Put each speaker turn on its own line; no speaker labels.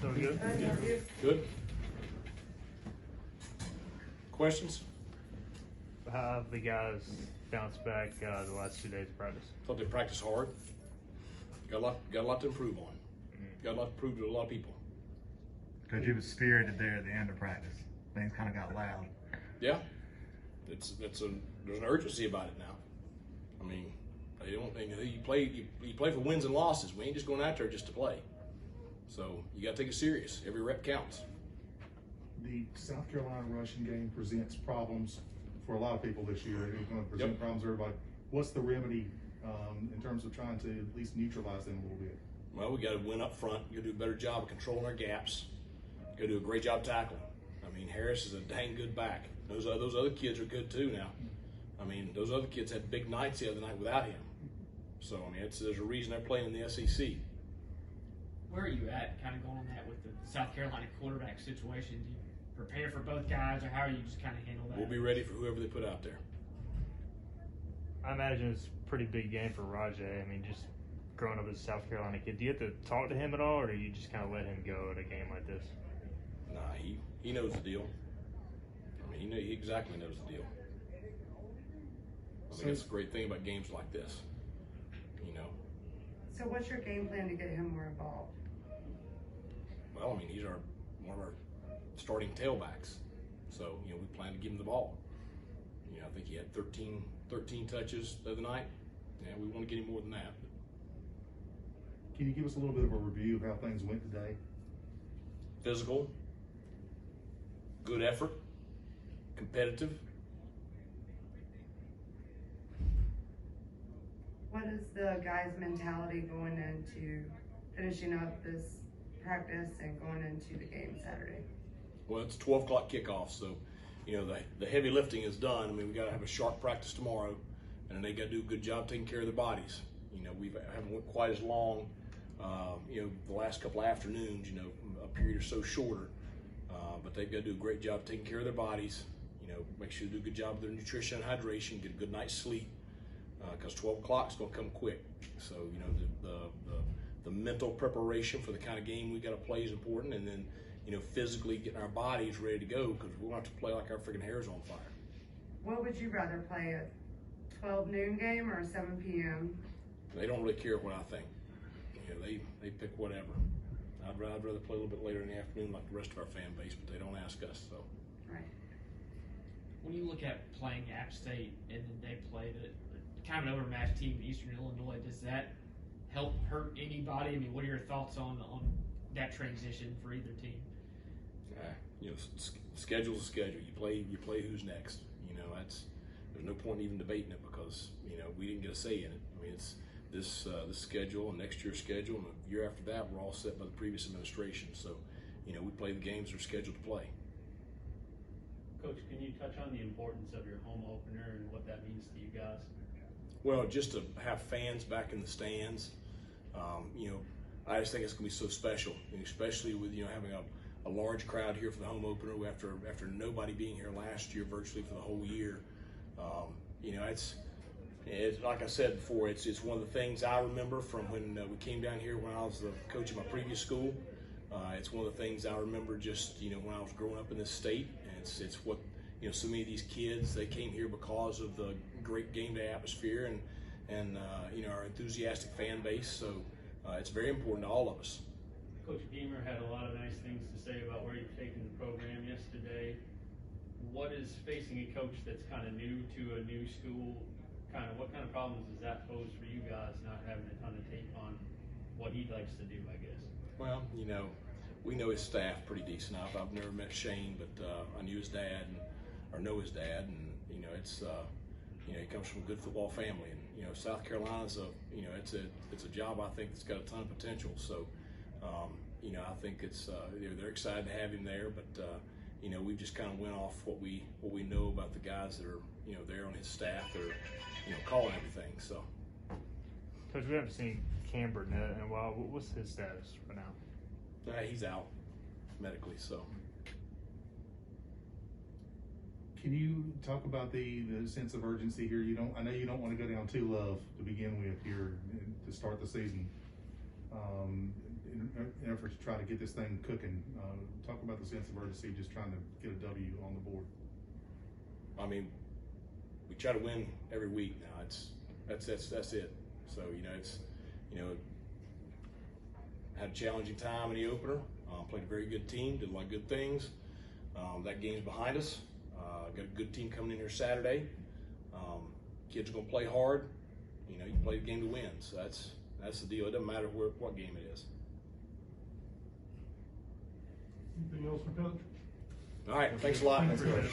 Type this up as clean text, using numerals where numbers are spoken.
So good?
Good. Questions?
How have the guys bounced back the last 2 days of practice?
Thought they practiced hard. Got a lot to improve on. Got a lot to prove to a lot of people.
Coach, you was spirited there at the end of practice. Things kind of got loud.
Yeah, there's an urgency about it now. I mean, you play for wins and losses. We ain't just going out there just to play. So you got to take it serious. Every rep counts.
The South Carolina rushing game presents problems for a lot of people this year. It's going to present problems for everybody. What's the remedy in terms of trying to at least neutralize them a little bit?
Well, we got to win up front. We got to do a better job of controlling our gaps. Got to do a great job tackling. I mean, Harris is a dang good back. Those other kids are good too now. I mean, those other kids had big nights the other night without him. So, I mean, there's a reason they're playing in the SEC.
Where are you at kind of going on that with the South Carolina quarterback situation? Do you prepare for both guys, or how are you just kind of handle that?
We'll be ready for whoever they put out there.
I imagine it's a pretty big game for Rajay. I mean, just growing up as a South Carolina kid, do you have to talk to him at all, or do you just kind of let him go at a game like this?
Nah, he knows the deal. I mean, he exactly knows the deal. I think that's the great thing about games like this, you know.
So what's your game plan to get him more involved?
Well, I mean, he's one of our starting tailbacks. So, you know, we plan to give him the ball. You know, I think he had 13 touches the other night. Yeah, we want to get him more than that.
Can you give us a little bit of a review of how things went today?
Physical, good effort, competitive.
What is the guys' mentality going into finishing up this practice and going into the game Saturday?
Well, it's a 12 o'clock kickoff, so, you know, the heavy lifting is done. I mean, we got to have a sharp practice tomorrow, and then they got to do a good job taking care of their bodies. You know, we haven't went quite as long, you know, the last couple of afternoons, you know, a period or so shorter, but they've got to do a great job taking care of their bodies, you know, make sure they do a good job of their nutrition and hydration, get a good night's sleep, because 12 o'clock is going to come quick. So, you know, the mental preparation for the kind of game we got to play is important, and then, you know, physically getting our bodies ready to go, because we want to play like our freaking hair's on fire. What
would you rather play, a 12 noon game or a 7 p.m.?
They don't really care what I think. You know, they pick whatever. I'd rather play a little bit later in the afternoon like the rest of our fan base, but they don't ask us. So.
Right.
When you look at playing App State and then they played kind of an overmatched team in Eastern Illinois, does that help hurt anybody? I mean, what are your thoughts on that transition for either team?
You know, schedule's a schedule. You play who's next. You know, there's no point in even debating it, because, you know, we didn't get a say in it. I mean, it's this schedule and next year's schedule, and the year after that, we're all set by the previous administration. So, you know, we play the games that are scheduled to play.
Coach, can you touch on the importance of your home opener and what that means to you guys?
Well, just to have fans back in the stands, you know, I just think it's going to be so special, and especially with, you know, having a large crowd here for the home opener after nobody being here last year virtually for the whole year. You know, it's like I said before, it's one of the things I remember from when we came down here when I was the coach of my previous school. It's one of the things I remember just, you know, when I was growing up in this state. And it's what, you know, so many of these kids, they came here because of the great game day atmosphere and you know, our enthusiastic fan base. So it's very important to all of us.
Coach Beamer had a lot of nice things to say about where you've taken the program yesterday. What is facing a coach that's kind of new to a new school? What kind of problems does that pose for you guys, not having a ton of tape on what he likes to do, I guess? Well,
you know, we know his staff pretty decent. I've never met Shane, but I knew his dad or know his dad, and you know, it's you know, he comes from a good football family, and you know, South Carolina's you know, it's a job I think that's got a ton of potential. So you know, I think it's they're excited to have him there, but you know, we just kind of went off what we know about the guys that are, you know, there on his staff that are, you know, calling everything. So,
Coach, we haven't seen Cam Burnett in a while. What's his status for now?
He's out medically. So,
can you talk about the sense of urgency here? I know you don't want to go down too low to begin with here to start the season. in an effort to try to get this thing cooking. Talk about the sense of urgency, just trying to get a W on the board.
I mean, we try to win every week now. That's it. So had a challenging time in the opener. Played a very good team, did a lot of good things. That game's behind us. Got a good team coming in here Saturday. Kids are gonna play hard. You play the game to win. So that's the deal. It doesn't matter what game it is.
Anything else for Coach?
All right, thanks a lot.
Thanks, Coach.